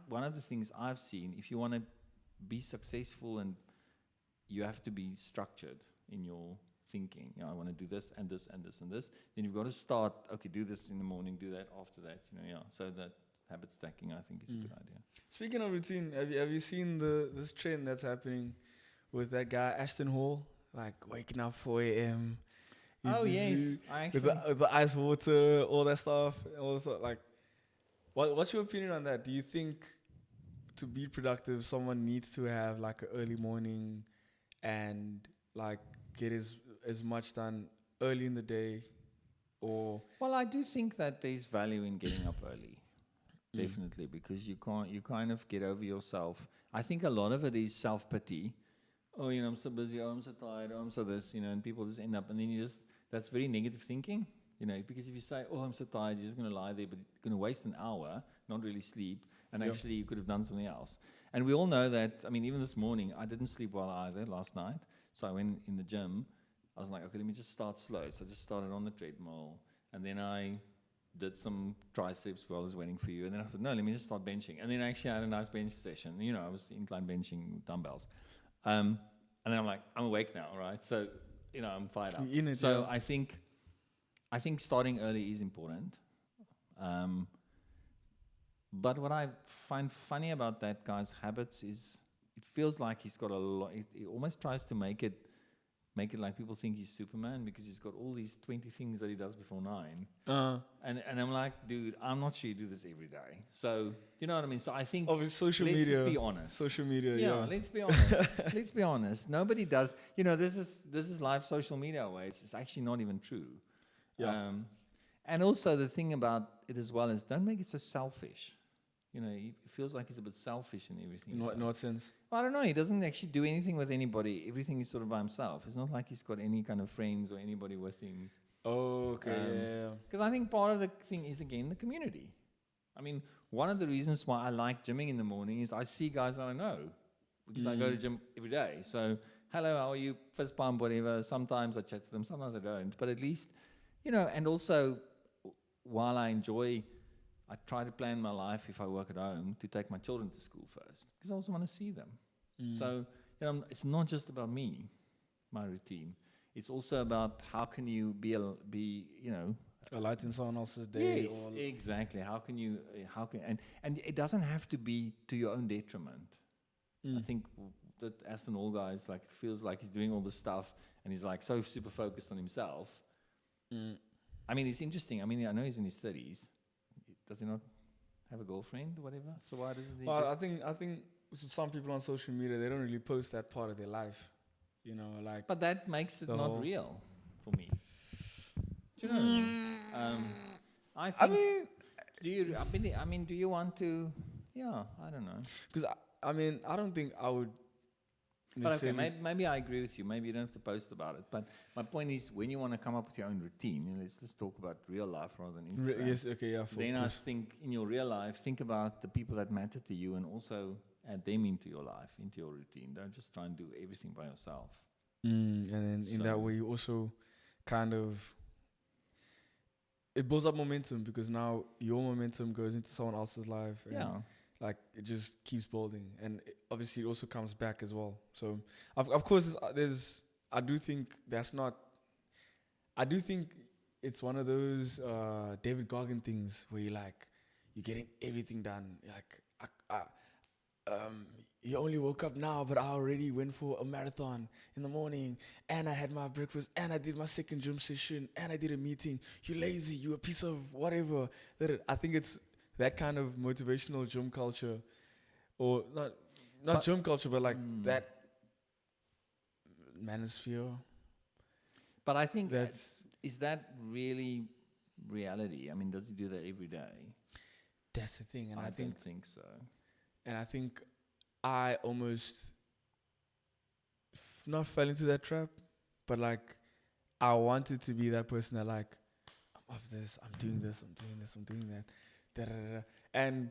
one of the things I've seen, if you want to be successful, and you have to be structured in your thinking. I want to do this and this and this and this. Then you've got to start. Okay, do this in the morning, do that after that. So that habit stacking, I think, is a good idea. Speaking of routine, have you seen this trend that's happening with that guy Ashton Hall, like waking up 4 a.m. Oh yes, I actually with the ice water, all that stuff. Also, like, what's your opinion on that? Do you think to be productive, someone needs to have like an early morning and like get as much done early in the day, or? Well, I do think that there's value in getting up early. Definitely, because you kind of get over yourself. I think a lot of it is self-pity. Oh, I'm so busy, oh, I'm so tired, oh, I'm so this, and people just end up, and then that's very negative thinking, because if you say, oh, I'm so tired, you're just going to lie there, but you're going to waste an hour, not really sleep, and actually you could have done something else. And we all know that, even this morning, I didn't sleep well either last night, so I went in the gym. I was like, okay, let me just start slow. So I just started on the treadmill, and then I did some triceps while I was waiting for you. And then I thought, no, let me just start benching. And then actually I had a nice bench session. I was incline benching with dumbbells. And then I'm like, I'm awake now, right? So, I'm fired up. So I think starting early is important. But what I find funny about that guy's habits is it feels like he's got a lot. He almost tries to make it like people think he's Superman, because he's got all these 20 things that he does before 9. And I'm like, dude, I'm not sure you do this every day. So, you know what I mean? So I think, let's just be honest. Social media, yeah. Let's be honest. Let's be honest. Nobody does. This is live social media way. It's actually not even true. Yeah. And also the thing about it as well is, don't make it so selfish. He feels like he's a bit selfish in everything. In what sense? Well, I don't know. He doesn't actually do anything with anybody. Everything is sort of by himself. It's not like he's got any kind of friends or anybody with him. Oh, okay, yeah. Because I think part of the thing is, again, the community. One of the reasons why I like gymming in the morning is I see guys that I know, because I go to gym every day. So, hello, how are you? Fist bump, whatever. Sometimes I chat to them, sometimes I don't. But at least, and also, while I try to plan my life, if I work at home, to take my children to school first, because I also want to see them. So, it's not just about me, my routine. It's also about how can you be a light in someone else's day. Yes, exactly. And it doesn't have to be to your own detriment. I think that Aston Hall guy is like, feels like he's doing all this stuff, and he's like so super focused on himself. It's interesting. I know he's in his 30s. Does he not have a girlfriend or whatever? So why doesn't he? Well, I think some people on social media, they don't really post that part of their life, But that makes it not real for me. Do you know? I think. Do you want to? Yeah, I don't know. Because I don't think I would. But okay, maybe I agree with you. Maybe you don't have to post about it. But my point is, when you want to come up with your own routine, let's talk about real life rather than Instagram. Yes, okay, yeah. Then I think in your real life, think about the people that matter to you, and also add them into your life, into your routine. Don't just try and do everything by yourself. And then in that way, you also kind of, it builds up momentum, because now your momentum goes into someone else's life. And like, it just keeps building, and obviously it also comes back as well. So of course I do think it's one of those David Goggin things where you're getting everything done. You only woke up now, but I already went for a marathon in the morning, and I had my breakfast, and I did my second gym session, and I did a meeting. You lazy, you a piece of whatever. I think it's that kind of motivational gym culture, or not gym culture, but that manosphere. But I think is that really reality? Does he do that every day? That's the thing, and I don't think so. And I think I almost not fell into that trap, but I wanted to be that person that I'm of this, I'm doing this, I'm doing this, I'm doing that. And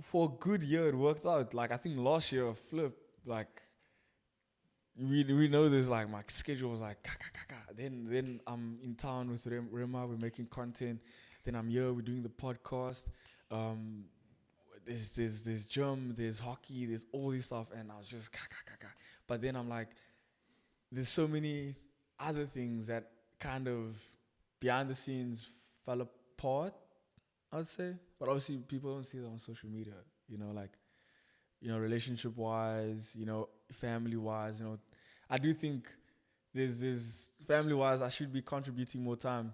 for a good year it worked out. I think last year, flip, we know this, my schedule was then I'm in town with Rema, we're making content, then I'm here, we're doing the podcast, there's gym, there's hockey, there's all this stuff, and I was just But then I'm like, there's so many other things that kind of behind the scenes fell apart, I'd say. But obviously people don't see that on social media, like, relationship wise, family wise, I do think there's family wise, I should be contributing more time.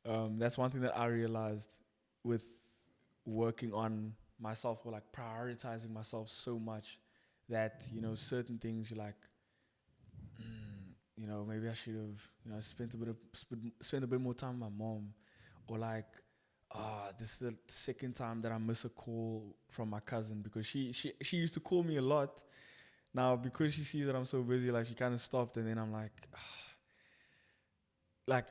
That's one thing that I realized with working on myself, or like prioritizing myself so much that, certain things you're like, maybe I should have, spent a bit more time with my mom, or like, this is the second time that I miss a call from my cousin, because she used to call me a lot. Now, because she sees that I'm so busy, like, she kind of stopped, and then I'm like,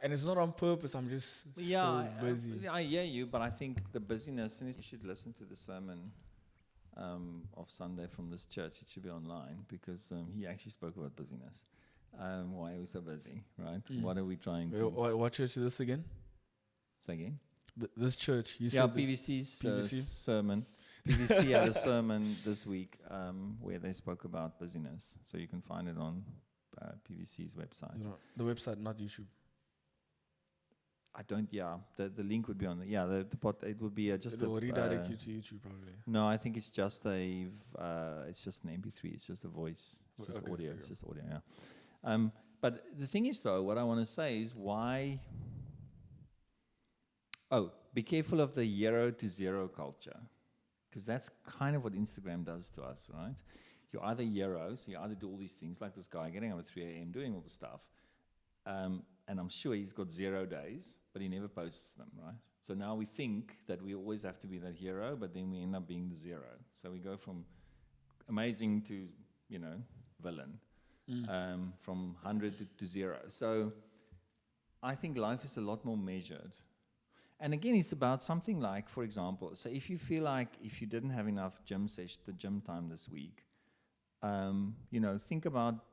and it's not on purpose. I'm just so busy. I hear you, but I think the busyness, and you should listen to the sermon of Sunday from this church. It should be online, because he actually spoke about busyness. Why are we so busy, right? What are we trying to... What church is this again? Say again? This church. You said PVC's PVC? Sermon. PVC had a sermon this week where they spoke about busyness. So you can find it on PVC's website. The website, not YouTube. I don't, the link would be on the it would be just it will redirect you to YouTube probably. No, I think it's just it's just an MP3, it's just a voice, it's just audio, it's just audio, yeah. But the thing is though, what I want to say is why, be careful of the 0 to 0 culture, because that's kind of what Instagram does to us, right? You're either heroes, you either do all these things, like this guy getting up at 3 a.m. doing all the stuff, and I'm sure he's got 0 days, but he never posts them, right? So now we think that we always have to be that hero, but then we end up being the 0. So we go from amazing to, villain, from 100 to 0. So I think life is a lot more measured. And again, it's about something like, for example, so if you feel like if you didn't have enough the gym time this week, think about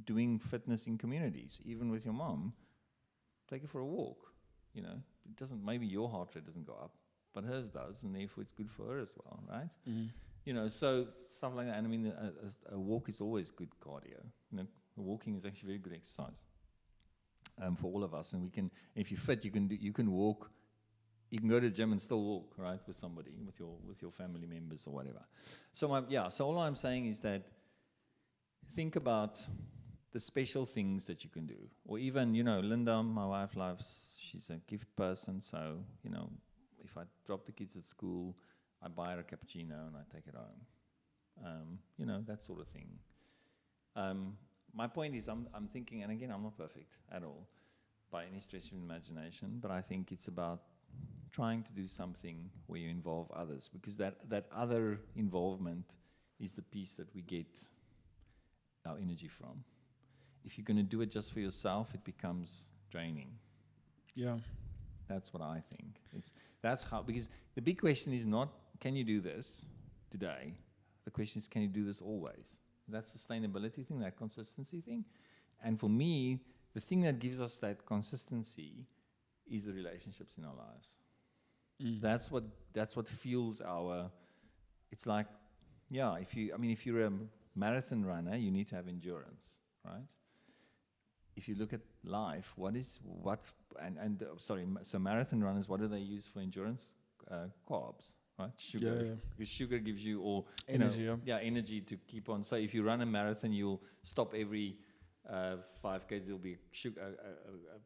doing fitness in communities, even with your mom. Take her for a walk. It doesn't. Maybe your heart rate doesn't go up, but hers does, and therefore it's good for her as well, right? So stuff like that. And I mean, a walk is always good cardio. Walking is actually very good exercise for all of us. And we can, if you're fit, you can walk. You can go to the gym and still walk, right, with somebody, with your family members or whatever. So so all I'm saying is that think about the special things that you can do. Or even, Linda, my wife, she's a gift person, so, if I drop the kids at school, I buy her a cappuccino and I take it home. That sort of thing. My point is, I'm thinking, and again, I'm not perfect at all by any stretch of imagination, but I think it's about trying to do something where you involve others, because that other involvement is the piece that we get our energy from. If you're going to do it just for yourself, it becomes draining. Yeah. That's what I think. Because the big question is not, can you do this today? The question is, can you do this always? That sustainability thing, that consistency thing. And for me, the thing that gives us that consistency is the relationships in our lives. That's what fuels our, it's like, if you're a marathon runner, you need to have endurance, right? If you look at life, so marathon runners, what do they use for endurance? Carbs, right? Sugar. Yeah. Because sugar gives you all energy. Energy to keep on. So if you run a marathon, you'll stop every 5 k's. There'll be sugar,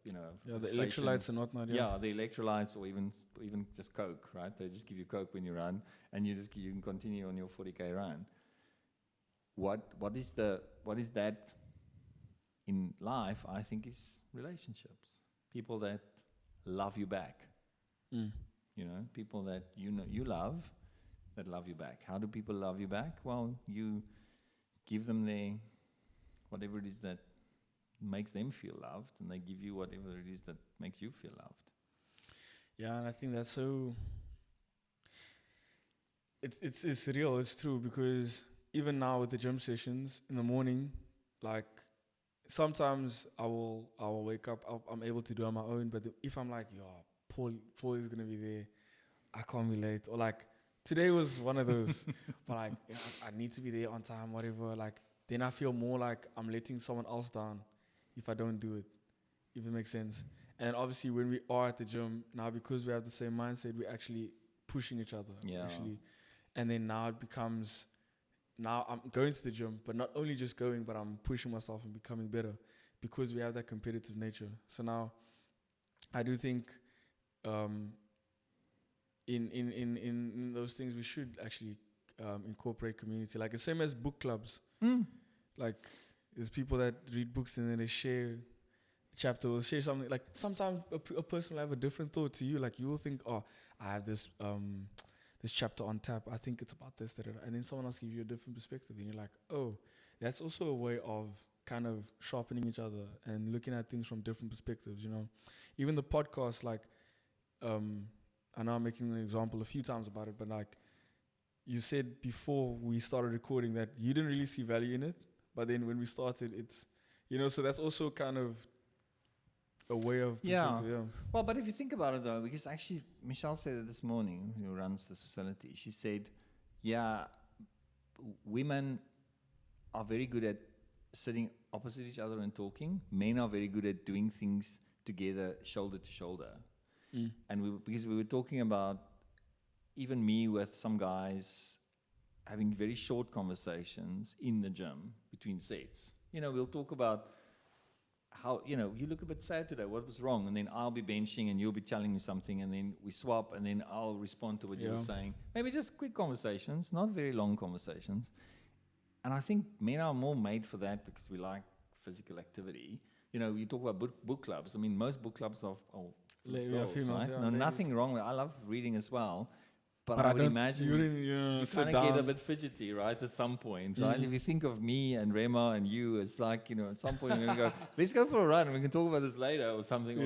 the electrolytes and whatnot. Yeah, the electrolytes, or even just Coke, right? They just give you Coke when you run, and you can continue on your 40k run. What is that in life? I think is relationships. People that love you back. People that you love, that love you back. How do people love you back? Well, you give them whatever it is that makes them feel loved, and they give you whatever it is that makes you feel loved. Yeah, and I think that's so. It's real. It's true, because even now with the gym sessions in the morning, like sometimes I will wake up. I'm able to do it on my own, but if I'm like, Paul is gonna be there, I can't be late, or like today was one of those. But like, yeah, I need to be there on time, whatever. Like, then I feel more like I'm letting someone else down if I don't do it, if it makes sense. And obviously, when we are at the gym now, because we have the same mindset, we're actually pushing each other. Yeah. Actually, and then now it becomes, now I'm going to the gym, but not only just going, but I'm pushing myself and becoming better because we have that competitive nature. So now, I do think, in those things we should actually incorporate community, like the same as book clubs. Like, there's people that read books and then they share a chapter or share something. Like, sometimes a person will have a different thought to you. Like, you will think, oh, I have this this chapter on tap, I think it's about this, and then someone else gives you a different perspective and you're like, oh, that's also a way of kind of sharpening each other and looking at things from different perspectives, you know. Even the podcast, like, I know I'm making an example a few times about it, but like, you said before we started recording that you didn't really see value in it, but then when we started, it's, you know, so that's also kind of a way of perspective. Yeah. Well, but if you think about it though, because actually Michelle said it this morning, who runs this facility, she said, yeah, women are very good at sitting opposite each other and talking. Men are very good at doing things together, shoulder to shoulder. And because we were talking about, even me with some guys having very short conversations in the gym between sets. You know, we'll talk about how, you know, you look a bit sad today, what was wrong? And then I'll be benching and you'll be telling me something, and then we swap, and then I'll respond to what you were saying. Maybe just quick conversations, not very long conversations. And I think men are more made for that because we like physical activity. You know, you talk about book clubs. I mean, most book clubs are girls, females, right? yeah, No, ladies. Nothing wrong with it. I love reading as well. But I would imagine you kind of get a bit fidgety, right, at some point, right? If you think of me and Rema and you, it's like, you know, at some point you're going to go, let's go for a run and we can talk about this later or something. Or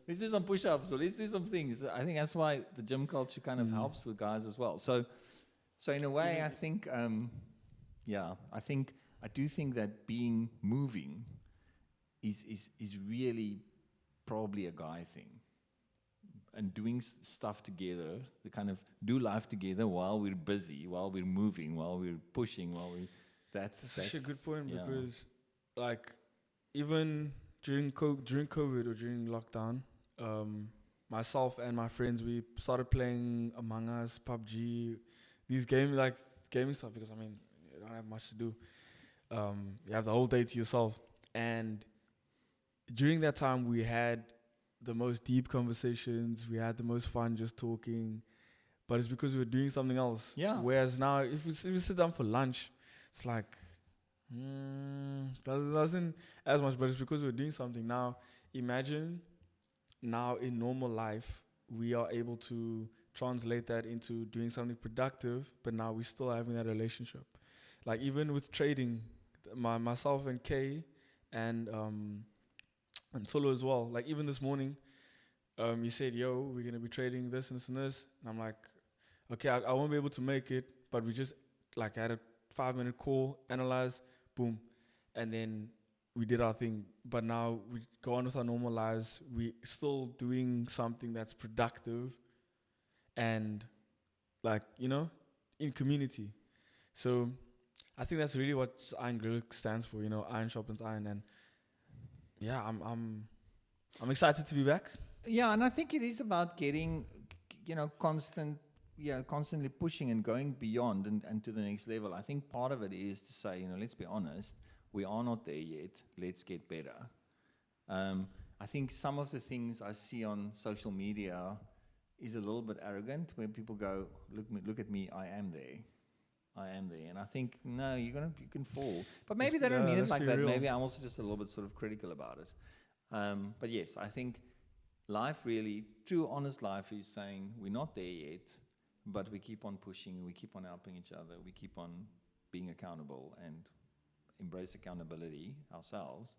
let's do some push-ups or let's do some things. I think that's why the gym culture kind of helps with guys as well. So in a way, I think, I do think that moving is really probably a guy thing. And doing stuff together, the kind of do life together while we're busy, while we're moving, while we're pushing, that's such a good point, because like, even during COVID or during lockdown, myself and my friends, we started playing Among Us, PUBG, these gaming stuff, because I mean, you don't have much to do. You have the whole day to yourself, and during that time we had the most deep conversations, we had the most fun just talking, but it's because we were doing something else. Yeah. Whereas now, if we sit down for lunch, it's like, doesn't as much, but it's because we're doing something. Now, imagine now in normal life, we are able to translate that into doing something productive, but now we're still having that relationship. Like, even with trading, myself and Kay and Solo as well. Like, even this morning, he said, yo, we're going to be trading this and this and this. And I'm like, okay, I won't be able to make it, but we just like had a 5-minute call, analyze, boom. And then we did our thing. But now we go on with our normal lives. We still doing something that's productive and, like, you know, in community. So I think that's really what Iron Grill stands for, you know, iron sharpens iron. And yeah, I'm excited to be back. Yeah, and I think it is about getting, you know, constantly pushing and going beyond and to the next level. I think part of it is to say, you know, let's be honest, we are not there yet. Let's get better. I think some of the things I see on social media is a little bit arrogant, where people go, look at me, I am there. And I think, no, you can fall. But maybe they don't mean it like that. Real. Maybe I'm also just a little bit sort of critical about it. But yes, I think life really, true honest life is saying we're not there yet, but we keep on pushing, we keep on helping each other, we keep on being accountable and embrace accountability ourselves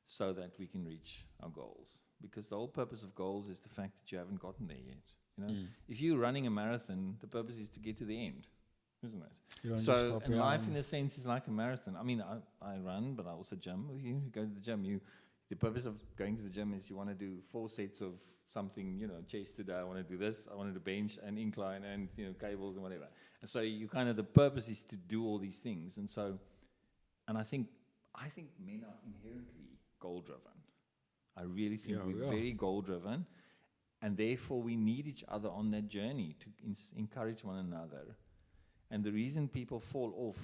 so that we can reach our goals. Because the whole purpose of goals is the fact that you haven't gotten there yet. You know, if you're running a marathon, the purpose is to get to the end, isn't it? So, and life in a sense is like a marathon. I mean, I run, but I also gym. If you go to the gym, the purpose of going to the gym is you want to do 4 sets of something, chest today, I want to do this, I want to do bench and incline and, cables and whatever. And so you kind of, the purpose is to do all these things. And so, and I think men are inherently goal-driven. I really think we're very goal-driven, and therefore we need each other on that journey to encourage one another. And the reason people fall off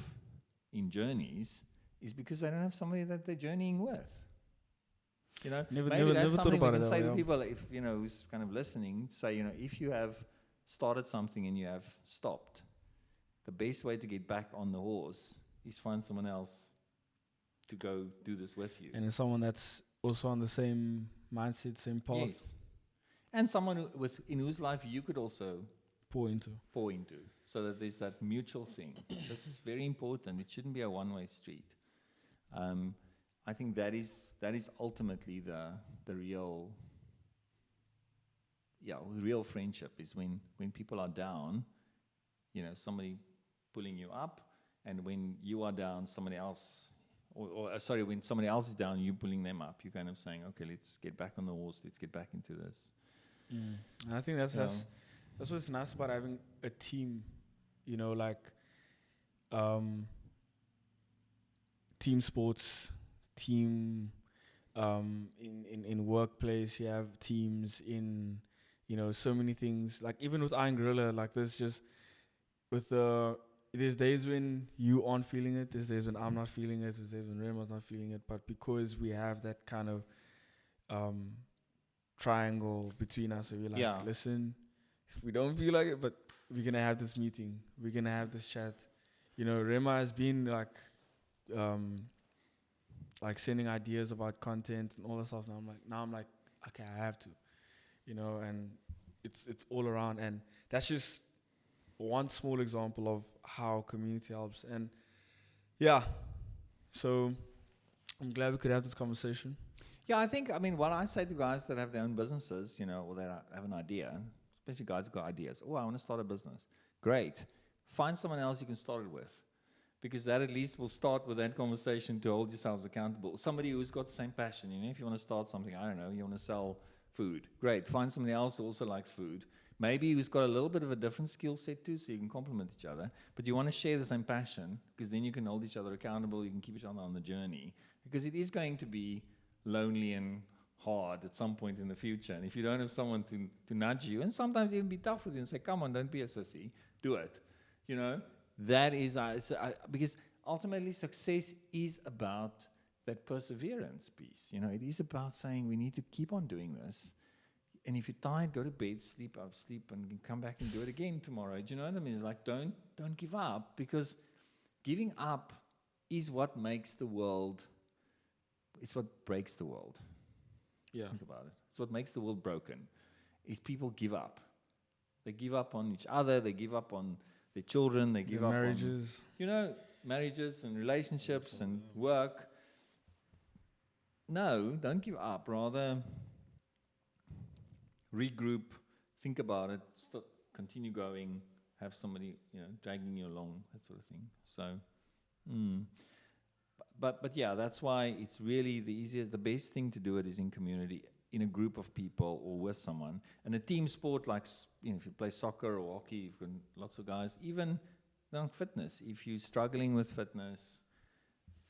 in journeys is because they don't have somebody that they're journeying with. Maybe that's something we can say to people, if, who's kind of listening, say, if you have started something and you have stopped, the best way to get back on the horse is find someone else to go do this with you. And someone that's also on the same mindset, same path. Yes. And someone in whose life you could also pour into, so that there's that mutual thing. This is very important. It shouldn't be a one-way street. I think that is ultimately the real friendship is when people are down, somebody pulling you up, and when you are down, somebody else. When somebody else is down, you pulling them up. You're kind of saying, okay, let's get back on the horse. Let's get back into this. And I think that's what's nice about having a team, team sports, team in workplace. You have teams in, so many things. Like even with Iron Gorilla, like there's just there's days when you aren't feeling it. There's days when I'm not feeling it. There's days when Rema's not feeling it. But because we have that kind of triangle between us, where we're like, listen, if we don't feel like it, but we're going to have this meeting. We're going to have this chat. Rema has been like sending ideas about content and all that stuff. Now I'm like, okay, I have to, and it's all around. And that's just one small example of how community helps. And so I'm glad we could have this conversation. Yeah, what I say to guys that have their own businesses, or that have an idea, especially guys who've got ideas. Oh, I want to start a business. Great. Find someone else you can start it with, because that at least will start with that conversation to hold yourselves accountable. Somebody who's got the same passion. If you want to start something, I don't know, you want to sell food. Great. Find somebody else who also likes food. Maybe who's got a little bit of a different skill set too, so you can complement each other. But you want to share the same passion, because then you can hold each other accountable. You can keep each other on the journey, because it is going to be lonely and hard at some point in the future. And if you don't have someone to nudge you, and sometimes even be tough with you and say, come on, don't be a sissy, do it. That is, because ultimately success is about that perseverance piece. It is about saying we need to keep on doing this. And if you're tired, go to bed, sleep, and come back and do it again tomorrow. Do you know what I mean? It's like, don't give up, because giving up is what makes the world, it's what breaks the world. Yeah. Think about it. It's what makes the world broken, is people give up. They give up on each other, they give up on their children, they give up marriages. On, marriages and relationships and work. No, don't give up. Rather, regroup, think about it, continue going, have somebody, dragging you along, that sort of thing. So, but yeah, that's why it's really the best thing to do it is in community, in a group of people or with someone. And a team sport, like, if you play soccer or hockey, you've got lots of guys, even on fitness, if you're struggling with fitness,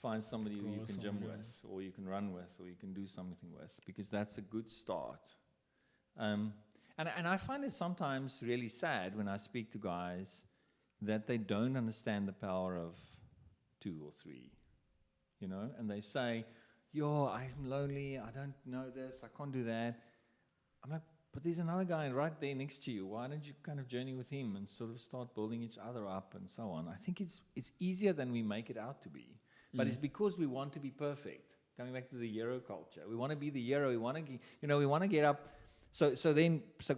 find somebody who you can gym with, or you can run with, or you can do something with, because that's a good start. And I find it sometimes really sad when I speak to guys that they don't understand the power of 2 or 3, and they say, I'm lonely, I don't know this, I can't do that. I'm like, but there's another guy right there next to you. Why don't you kind of journey with him and sort of start building each other up and so on? I think it's easier than we make it out to be. But it's because we want to be perfect. Coming back to the hero culture. We want to be the hero. We want to get up. So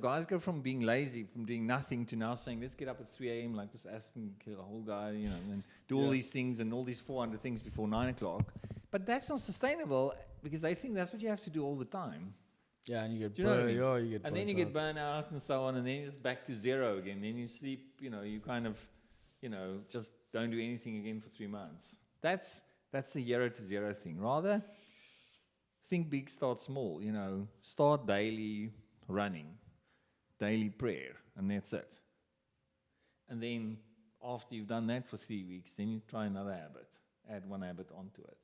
guys go from being lazy, from doing nothing, to now saying, let's get up at 3 a.m. like this Aston kill a whole guy, and do all these things and all these 400 things before 9 o'clock. But that's not sustainable, because they think that's what you have to do all the time. Yeah, and you get and then you get burnt out and so on, and then you're just back to zero again. Then you sleep, you kind of, just don't do anything again for 3 months. That's the 0 to 0 thing. Rather, think big, start small. Start daily, running, daily prayer, and that's it. And then after you've done that for 3 weeks, then you try another habit, add one habit onto it.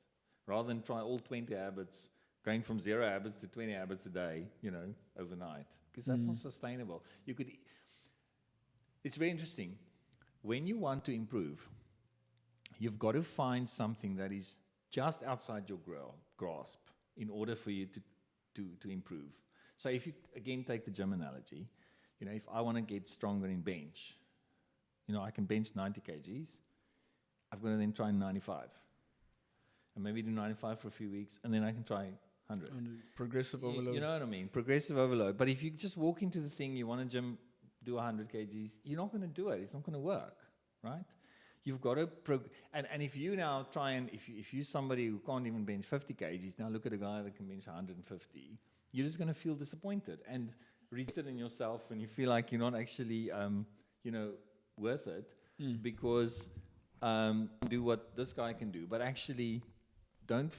Rather than try all 20 habits, going from 0 habits to 20 habits a day, overnight. Because that's not sustainable. It's very interesting. When you want to improve, you've got to find something that is just outside your grasp in order for you to improve. So if you, again, take the gym analogy, if I want to get stronger in bench, I can bench 90 kgs. I've got to then try 95. And maybe do 95 for a few weeks, and then I can try 100. Progressive overload. You know what I mean? Progressive overload. But if you just walk into the thing, you want to do 100 kgs, you're not going to do it. It's not going to work, right? You've got to, and if you now try and, if you're somebody who can't even bench 50 kgs, now look at a guy that can bench 150, you're just going to feel disappointed and read it in yourself, and you feel like you're not actually, worth it, because do what this guy can do, but actually don't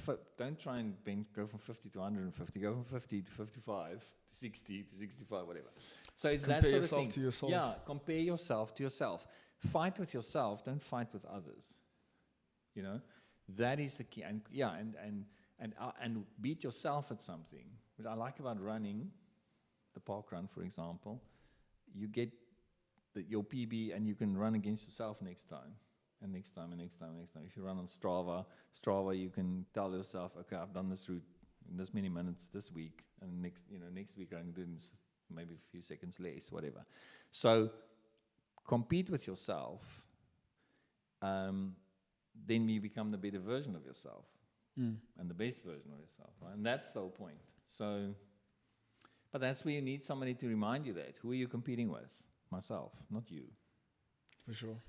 try and go from 50 to 150, go from 50 to 55 to 60 to 65, whatever. So it's compare that sort of yourself thing. to yourself. Yeah, compare yourself to yourself. Fight with yourself, don't fight with others. That is the key. And beat yourself at something. What I like about running, the park run, for example, you get your PB and you can run against yourself next time. And next time, and next time, and next time. If you run on Strava, you can tell yourself, okay, I've done this route in this many minutes this week, and next week I can do this maybe a few seconds less, whatever. So compete with yourself, then you become the better version of yourself, and the best version of yourself, right? And that's the whole point. So, but that's where you need somebody to remind you that. Who are you competing with? Myself, not you. For sure.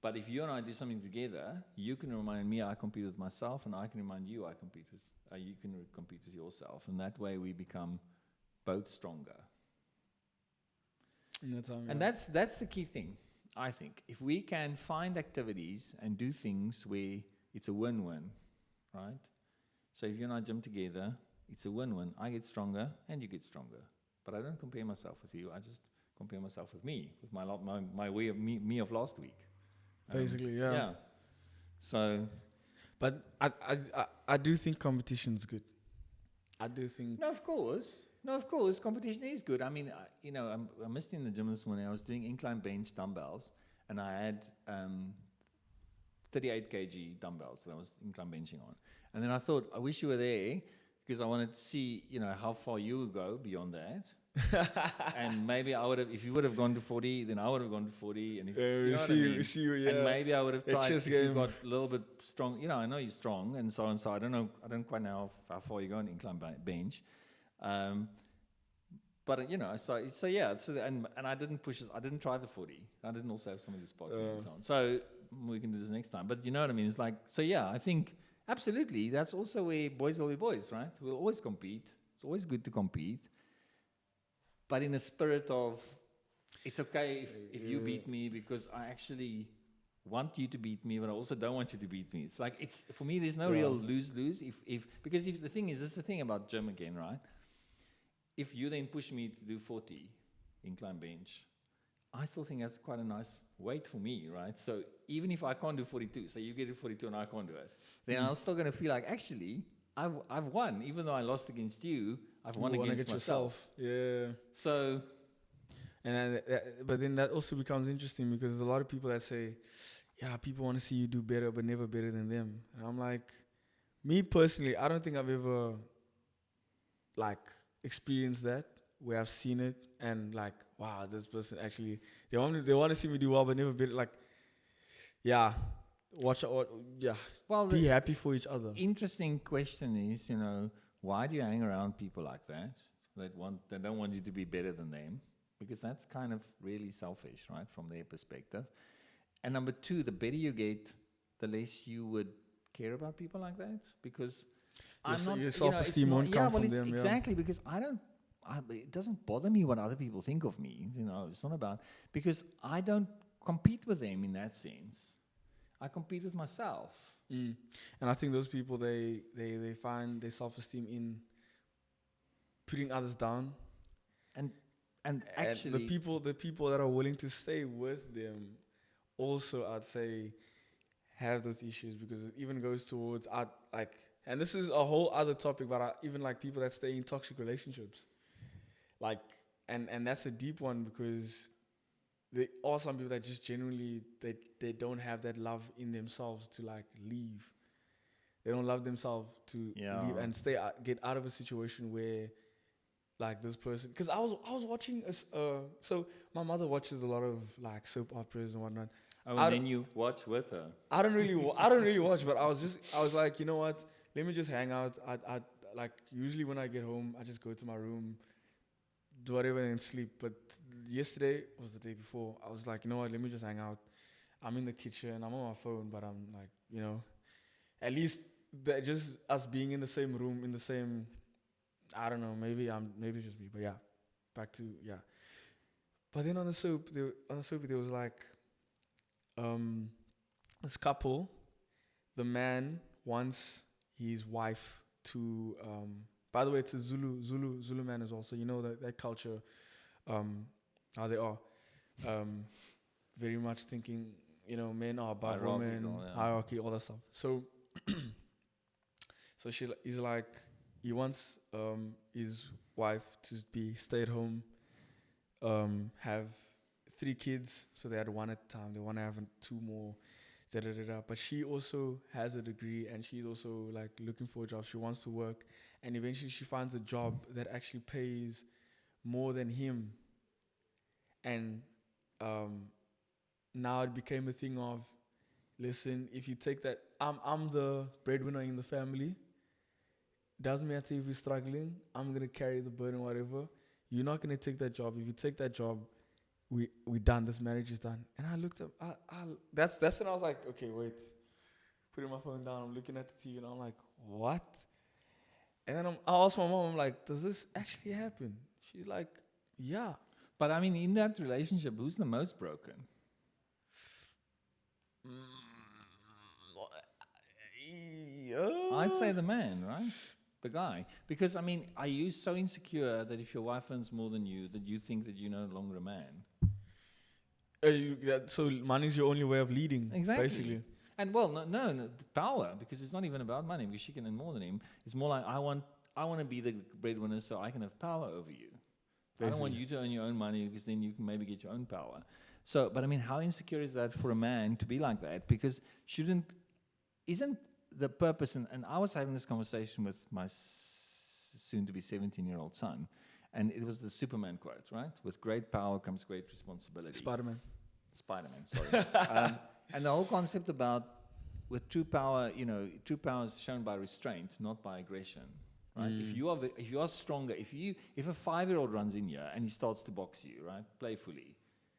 But if you and I do something together, you can remind me I compete with myself, and I can remind you you can compete with yourself, and that way we become both stronger. And that's the key thing, I think. If we can find activities and do things where it's a win-win, right? So if you and I gym together, it's a win-win. I get stronger and you get stronger. But I don't compare myself with you. I just compare myself with me, with my way of me of last week. Basically, yeah. Yeah. So, but I do think competition's good. I do think. No, of course, competition is good. I mean, I missed in the gym this morning. I was doing incline bench dumbbells, and I had 38 kg dumbbells that I was incline benching on. And then I thought, I wish you were there, because I wanted to see, how far you would go beyond that. And maybe I would have, if you would have gone to 40, then I would have gone to 40. And if and maybe I would have tried if you got a little bit strong. I know you're strong, and so on. So I don't quite know how far you go in incline bench. But so yeah. So and I didn't push. I didn't try the 40. I didn't also have somebody to spot me and so on. So we can do this next time. But you know what I mean? It's like, so yeah. I think absolutely. That's also where boys will be boys, right? We'll always compete. It's always good to compete. But in a spirit of, it's okay if you beat me, because I actually want you to beat me, but I also don't want you to beat me. It's like, for me, there's no real lose-lose. Because the thing is, this is the thing about gym again, right? If you then push me to do 40 incline bench, I still think that's quite a nice weight for me, right? So even if I can't do 42, so you get to 42 and I can't do it, then I'm still going to feel like, actually, I've won. Even though I lost against you, I've won against myself. Yeah. So, but then that also becomes interesting, because there's a lot of people that say, yeah, people want to see you do better, but never better than them. And I'm like, me personally, I don't think I've ever experienced that, where I've seen it and wow, this person actually, they want to see me do well, but never better. Watch out. Yeah. Well, be happy for each other. Interesting question is, why do you hang around people like that? They don't want you to be better than them, because that's kind of really selfish, right, from their perspective. And number two, the better you get, the less you would care about people like that, because your self-esteem won't come from them. Exactly, because it doesn't bother me what other people think of me. It's not about, because I don't compete with them in that sense. I compete with myself. And I think those people, they find their self-esteem in putting others down. And And actually, the people that are willing to stay with them, also I'd say, have those issues, because it even goes towards like, and this is a whole other topic, but even like people that stay in toxic relationships, like, and that's a deep one, because there are some people that just genuinely they don't have that love in themselves to like leave. They don't love themselves to leave and stay get out of a situation where like this person, because I was watching so my mother watches a lot of like soap operas and whatnot. oh, and then you watch with her. I don't really watch, but I was like, you know what? Let me just hang out. I like, usually when I get home, I just go to my room, do whatever, and sleep. But yesterday was the day before. I was like, you know what? Let me just hang out. I'm in the kitchen. I'm on my phone, but I'm like, you know, at least just us being in the same room, in the same. I don't know. Maybe it's just me, but yeah. Back to yeah. But then on the soap, there was like, this couple. The man wants his wife to. By the way, it's a Zulu man as well. So you know that culture, how they are, very much thinking. You know, men are above women, hierarchy, all that stuff. So, so he's like, he wants his wife to be stay at home, have 3 kids. So they had 1 at a time. They want to have 2 more. But she also has a degree, and she's also like looking for a job. She wants to work, and eventually she finds a job that actually pays more than him. And now it became a thing of, listen, if you take that, I'm the breadwinner in the family. Doesn't matter if you're struggling. I'm gonna carry the burden, whatever. You're not gonna take that job. If you take that job, we done. This marriage is done. And I looked up. That's when I was like, okay, wait. Putting my phone down. I'm looking at the TV, and I'm like, what? And then I asked my mom, I'm like, does this actually happen? She's like, yeah. But I mean, in that relationship, who's the most broken? I'd say the man, right? The guy. Because, I mean, are you so insecure that if your wife earns more than you, that you think that you're no longer a man? So money's your only way of leading, exactly. Basically. And well, no, power, because it's not even about money, because she can earn more than him. It's more like, I want to be the breadwinner so I can have power over you. Basically. I don't want you to earn your own money, because then you can maybe get your own power. So, but I mean, how insecure is that for a man to be like that? Because isn't the purpose, and I was having this conversation with my soon-to-be 17-year-old son, and it was the Superman quote, right? With great power comes great responsibility. Spider-Man, sorry. And the whole concept about, with true power, true power is shown by restraint, not by aggression, right? If you are stronger, if a 5-year-old runs in here and he starts to box you, right, playfully,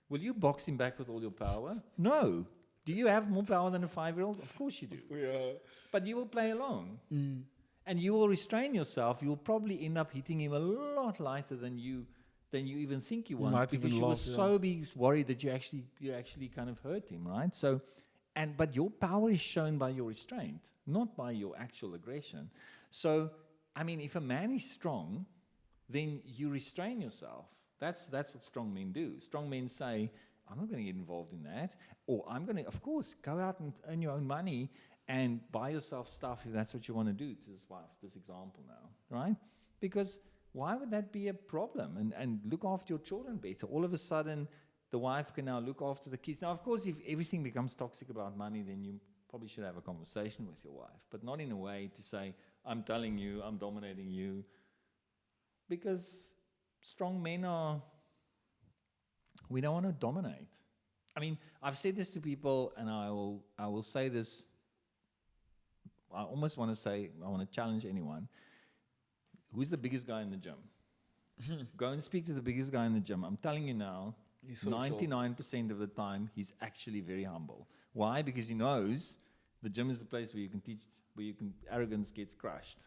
will you box him back with all your power? No. Do you have more power than a 5-year-old? Of course you do. Yeah. But you will play along. And you will restrain yourself. You will probably end up hitting him a lot lighter than you even think you want, because you will so be worried that you actually kind of hurt him, right? So, but your power is shown by your restraint, not by your actual aggression. So, I mean, if a man is strong, then you restrain yourself. That's what strong men do. Strong men say, I'm not going to get involved in that. Or I'm going to, of course, go out and earn your own money and buy yourself stuff if that's what you want to do, to this example now, right? Because why would that be a problem? And look after your children better. All of a sudden, the wife can now look after the kids. Now, of course, if everything becomes toxic about money, then you probably should have a conversation with your wife, but not in a way to say, I'm telling you, I'm dominating you. Because strong men we don't want to dominate. I mean, I've said this to people, and I will say this. I almost want to say, I want to challenge anyone. Who's the biggest guy in the gym? Go and speak to the biggest guy in the gym. I'm telling you now, 99% of the time, he's actually very humble. Why? Because he knows the gym is the place where arrogance gets crushed.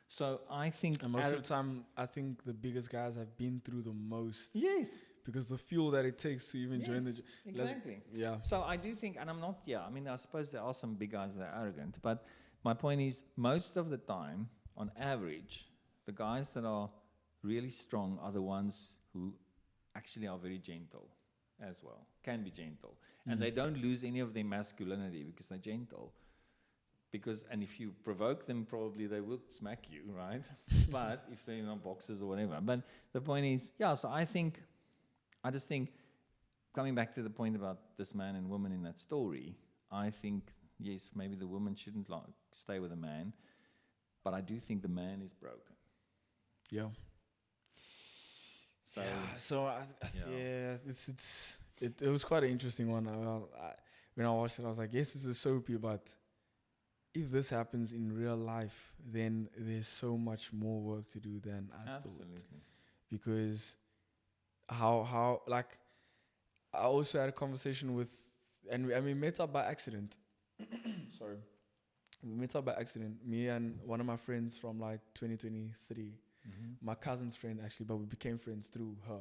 So I think... And most of the time, I think the biggest guys have been through the most. Yes. Because the fuel that it takes to even join the gym. Exactly. Yeah. So I do think, and I'm not, I mean, I suppose there are some big guys that are arrogant, but my point is, most of the time, on average, the guys that are really strong are the ones who actually are very gentle as well, can be gentle. And they don't lose any of their masculinity because they're gentle. And if you provoke them, probably they will smack you, right? But if they're in boxes or whatever. But the point is, so I just think, coming back to the point about this man and woman in that story, I think, yes, maybe the woman shouldn't stay with a man, but I do think the man is broken. Yeah. So, it was quite an interesting one. When I watched it, I was like, yes, it's a soapy, but if this happens in real life, then there's so much more work to do than I thought. Because how like, I also had a conversation with, and we met up by accident. Sorry. We met up by accident, me and one of my friends from like 2023. My cousin's friend, actually, but we became friends through her.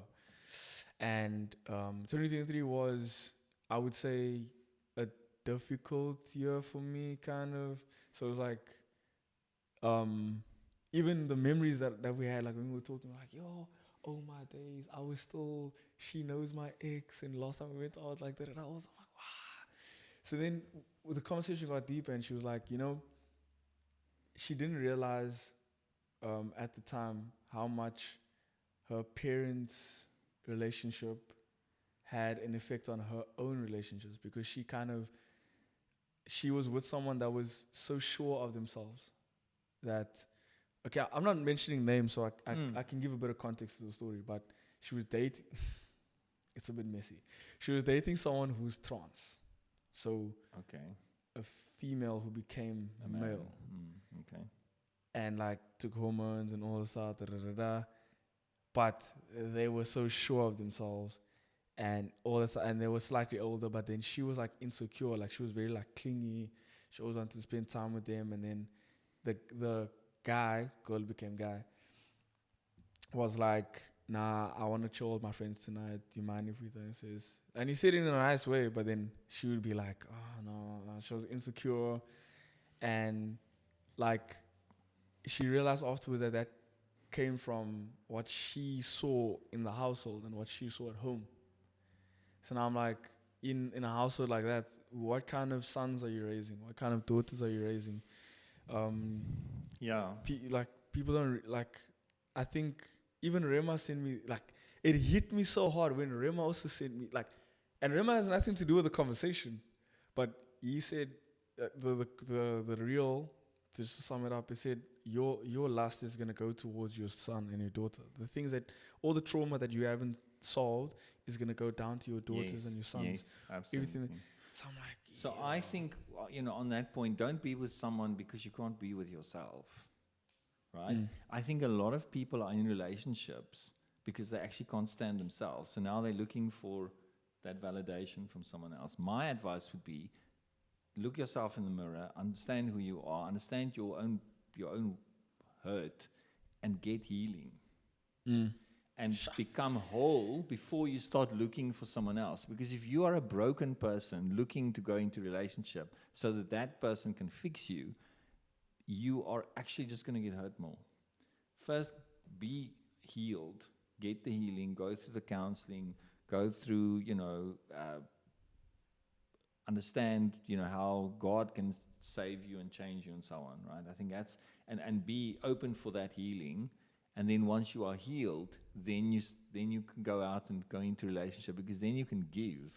And 2023 was, I would say, a difficult year for me, kind of. So it was like, even the memories that we had, like when we were talking, like, yo, oh my days, she knows my ex, and last time we went out like that, and I was like, wow. So then the conversation got deeper, and she was like, she didn't realize at the time how much her parents' relationship had an effect on her own relationships, because she was with someone that was so sure of themselves that, okay, I'm not mentioning names, so I can give a bit of context to the story, but she was dating, it's a bit messy. She was dating someone who's trans. So, a female who became a male. Okay. And like took hormones and all this stuff, but they were so sure of themselves and all this, and they were slightly older, but then she was like insecure, like she was very like clingy. She always wanted to spend time with them, and then the girl became guy, was like, nah, I want to chill with my friends tonight. Do you mind if we do this? And he said it in a nice way, but then she would be like, oh no, she was insecure, and like, she realized afterwards that came from what she saw in the household and what she saw at home. So now I'm like, in a household like that, what kind of sons are you raising? What kind of daughters are you raising? People don't, I think even Rema sent me, it hit me so hard when Rema also sent me, and Rema has nothing to do with the conversation, but he said, the real, just to sum it up, he said, your lust is going to go towards your son and your daughter. The things that, all the trauma that you haven't solved is going to go down to your daughters and your sons. Yes, absolutely. Everything. So I'm like, so I think, on that point, don't be with someone because you can't be with yourself, right? I think a lot of people are in relationships because they actually can't stand themselves. So now they're looking for that validation from someone else. My advice would be, look yourself in the mirror, understand who you are, understand your own hurt, and get healing. And become whole before you start looking for someone else. Because if you are a broken person looking to go into a relationship so that person can fix you, you are actually just going to get hurt more. First, be healed, get the healing, go through the counseling, go through, understand, how God can save you and change you and so on, right? I think that's, and be open for that healing. And then once you are healed, then you can go out and go into a relationship, because then you can give.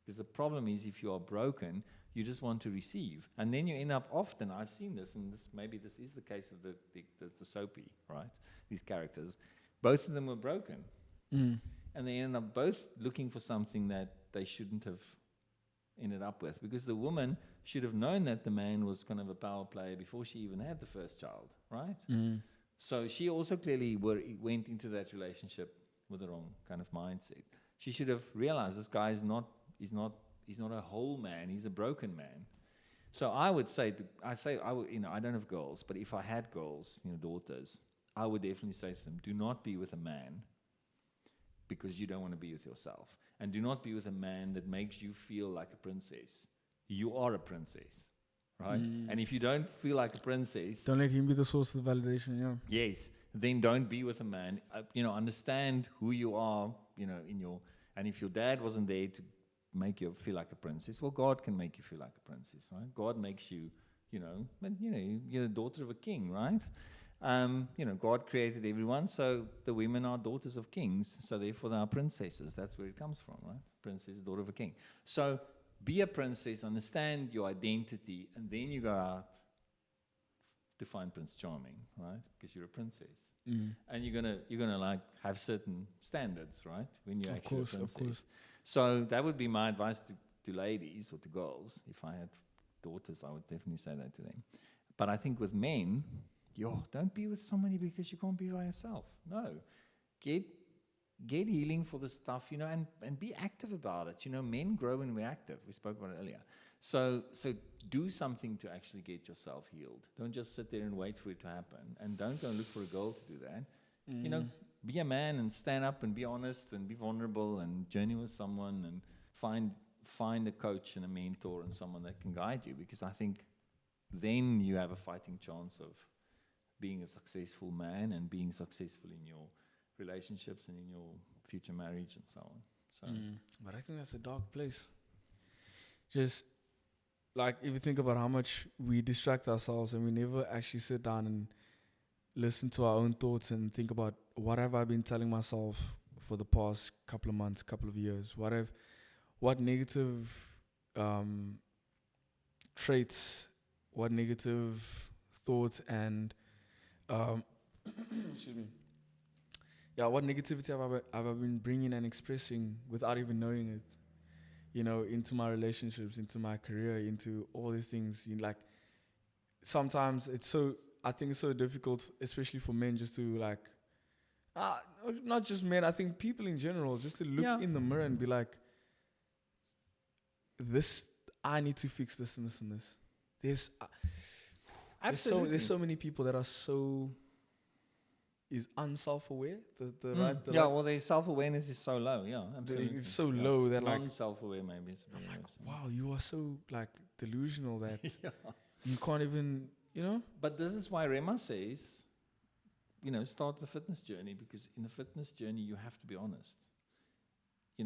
Because the problem is, if you are broken, you just want to receive. And then you end up often, I've seen this, and maybe this is the case of the soapy, right? These characters. Both of them were broken. And they ended up both looking for something that they shouldn't have ended up with. Because the woman should have known that the man was kind of a power player before she even had the first child, right? So she also clearly went into that relationship with the wrong kind of mindset. She should have realized this guy is not a whole man, he's a broken man. So I would say, I don't have girls, but if I had girls, daughters, I would definitely say to them, do not be with a man because you don't want to be with yourself. And do not be with a man that makes you feel like a princess. You are a princess. Right? And if you don't feel like a princess, don't let him be the source of validation, yes, then don't be with a man. Understand who you are, and if your dad wasn't there to make you feel like a princess, well, God can make you feel like a princess, right? God makes you, you're a daughter of a king, right? God created everyone, so the women are daughters of kings, so therefore they are princesses. That's where it comes from, right? Princess, daughter of a king. So be a princess, understand your identity, and then you go out to find Prince Charming, right? Because you're a princess, and you're gonna like have certain standards, right? When you're actually a princess. Of course. So that would be my advice to ladies or to girls. If I had daughters, I would definitely say that to them. But I think with men, don't be with somebody because you can't be by yourself. No, get healing for the stuff, and be active about it. Men grow when we're active. We spoke about it earlier. So do something to actually get yourself healed. Don't just sit there and wait for it to happen. And don't go and look for a girl to do that. Be a man and stand up and be honest and be vulnerable and journey with someone and find a coach and a mentor and someone that can guide you, because I think then you have a fighting chance of being a successful man and being successful in your relationships and in your future marriage and so on. So, but I think that's a dark place. Just like if you think about how much we distract ourselves and we never actually sit down and listen to our own thoughts and think about what have I been telling myself for the past couple of months, couple of years. What negative traits, what negative thoughts and excuse me. Yeah, what negativity have I been bringing and expressing without even knowing it? Into my relationships, into my career, into all these things. Sometimes I think it's so difficult, especially for men, just to not just men, I think people in general, just to look in the mirror and be like, I need to fix this and this and this. There's so many people that are so unself-aware. Their self-awareness is so low. Yeah, absolutely. It's so low that non-self-aware maybe. I'm like, wow, you are so delusional that you can't even, But this is why Rema says, start the fitness journey, because in the fitness journey you have to be honest. Say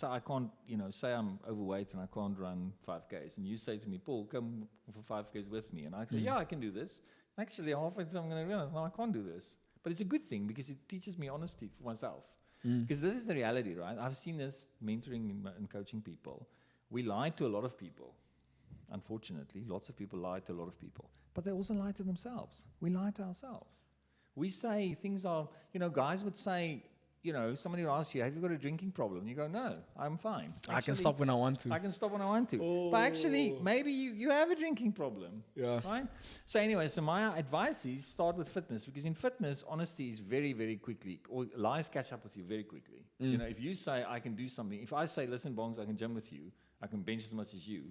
I can't, say I'm overweight and I can't run 5Ks, and you say to me, Paul, come for 5Ks with me, and I say, I can do this. Actually, halfway through I'm going to realize, no, I can't do this. But it's a good thing because it teaches me honesty for myself. Because this is the reality, right? I've seen this mentoring and coaching people. We lie to a lot of people. Unfortunately, lots of people lie to a lot of people. But they also lie to themselves. We lie to ourselves. We say things are, guys would say, somebody will ask you, have you got a drinking problem? You go, no, I'm fine. Actually, I can stop when I want to. I can stop when I want to. Oh. But actually, maybe you have a drinking problem. Yeah. Right? So anyway, my advice is start with fitness, because in fitness, honesty is very, very quickly, or lies catch up with you very quickly. If you say, I can do something, if I say, listen, Bongs, I can gym with you, I can bench as much as you.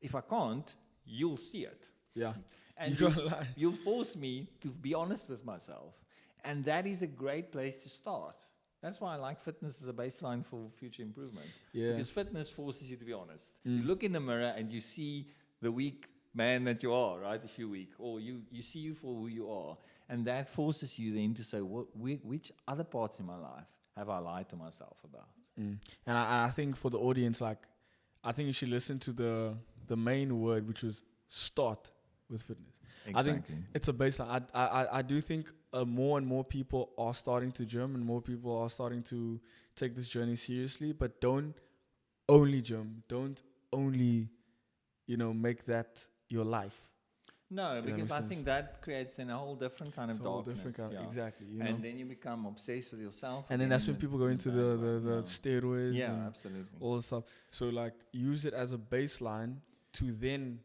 If I can't, you'll see it. Yeah. And you'll force me to be honest with myself. And that is a great place to start. That's why I like fitness as a baseline for future improvement. Yeah. Because fitness forces you to be honest. You look in the mirror and you see the weak man that you are, right? If you're weak. Or you see you for who you are. And that forces you then to say, which other parts in my life have I lied to myself about? And I think for the audience, I think you should listen to the main word, which was start with fitness. Exactly. I think it's a baseline. I do think more and more people are starting to gym, and more people are starting to take this journey seriously. But don't only gym. Don't only, make that your life. No, because I think that creates a whole different kind of darkness. Exactly. And then you become obsessed with yourself. And then that's when people go into the steroids. Yeah, and absolutely. all the stuff. So use it as a baseline to then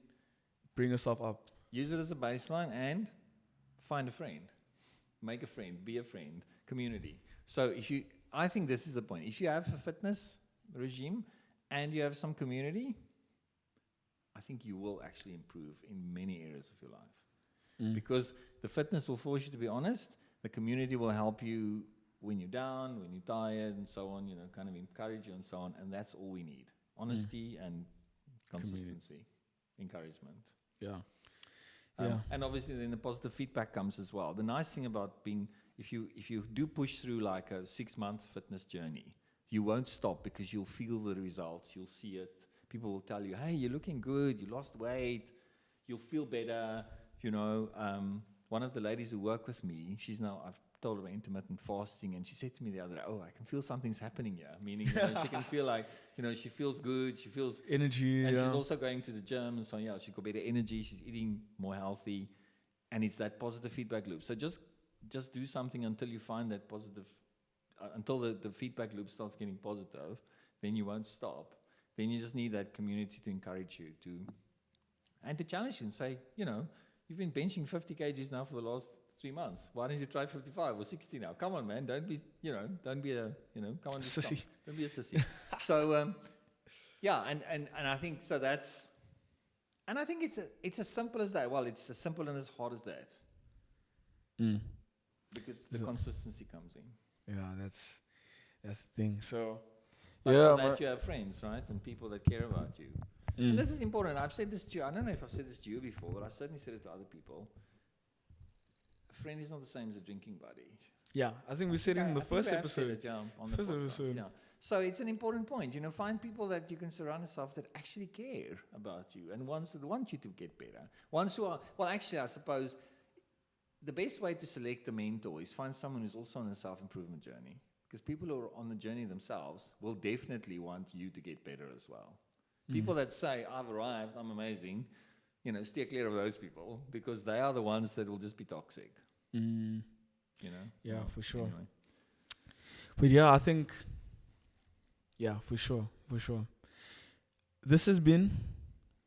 bring yourself up. Use it as a baseline and find a friend. Make a friend. Be a friend. Community. So I think this is the point. If you have a fitness regime and you have some community, I think you will actually improve in many areas of your life. Because the fitness will force you to be honest. The community will help you when you're down, when you're tired, and so on, kind of encourage you and so on. And that's all we need. Honesty and consistency. Encouragement. Yeah. And obviously then the positive feedback comes as well. The nice thing about being, if you do push through like a 6 month fitness journey, you won't stop because you'll feel the results, you'll see it. People will tell you, hey, you're looking good, you lost weight, you'll feel better. You know, one of the ladies who work with me, I've told her about intermittent fasting, and she said to me the other day, oh, I can feel something's happening here. Meaning, she can feel like, she feels good, she feels energy. And she's also going to the gym, and so, she's got better energy, she's eating more healthy, and it's that positive feedback loop. So just do something until you find that positive, until the feedback loop starts getting positive, then you won't stop. Then you just need that community to encourage you and to challenge you and say, you've been benching 50 kgs now for the last 3 months. Why don't you try 55 or 60 now? Come on, man. Don't be a, come on, sissy. Don't be a sissy. So, and I think so that's, and I think it's as simple as that. Well, it's as simple and as hard as that. Because the consistency comes in. Yeah, that's the thing. So, but for that you have friends, right? And people that care about you. And this is important. I've said this to you. I don't know if I've said this to you before, but I certainly said it to other people. A friend is not the same as a drinking buddy. Yeah, I think we said it in the first episode. On the podcast, yeah. So it's an important point. Find people that you can surround yourself that actually care about you and ones that want you to get better. Ones who are, well, actually, I suppose the best way to select a mentor is find someone who's also on a self-improvement journey. Because people who are on the journey themselves will definitely want you to get better as well. People that say, I've arrived, I'm amazing, steer clear of those people because they are the ones that will just be toxic. Yeah, for sure. Anyway. But yeah, I think, for sure. This has been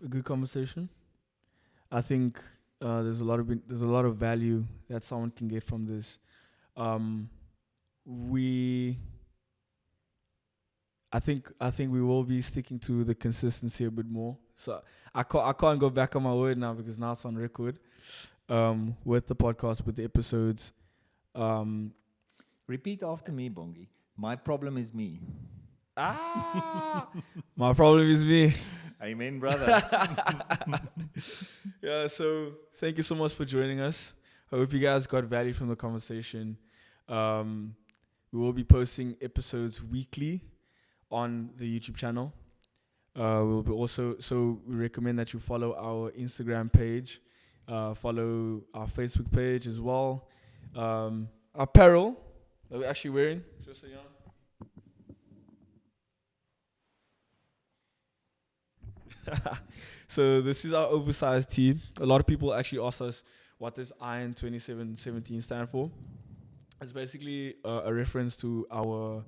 a good conversation. I think there's a lot of value that someone can get from this. I think we will be sticking to the consistency a bit more. So I can't go back on my word now because now it's on record. With the podcast, with the episodes. Repeat after me, Bongi. My problem is me. My problem is me. Amen, brother. Yeah, so thank you so much for joining us. I hope you guys got value from the conversation. We will be posting episodes weekly on the YouTube channel. We'll be so we recommend that you follow our Instagram page, follow our Facebook page as well. Apparel that we're actually wearing, just so you know. So this is our oversized tee. A lot of people actually ask us what does Iron 2717 stand for. It's basically a reference to our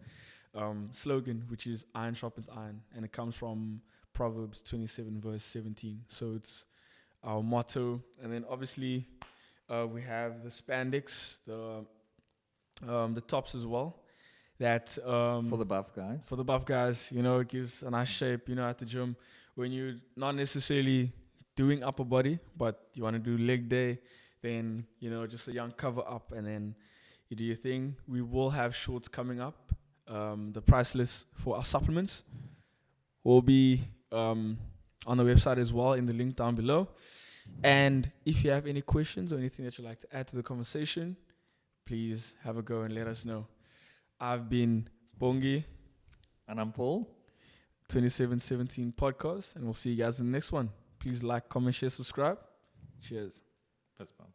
slogan, which is iron sharpens iron, and it comes from Proverbs 27 verse 17. So it's our motto. And then obviously we have the spandex, the tops as well. That for the buff guys. It gives a nice shape, at the gym when you're not necessarily doing upper body, but you want to do leg day, then just a young cover up, and then you do your thing. We will have shorts coming up. The price list for our supplements will be on the website as well, in the link down below. And if you have any questions or anything that you'd like to add to the conversation, please have a go and let us know. I've been Bongi. And I'm Paul. 2717 podcast, and we'll see you guys in the next one. Please like, comment, share, subscribe. Cheers. That's fun.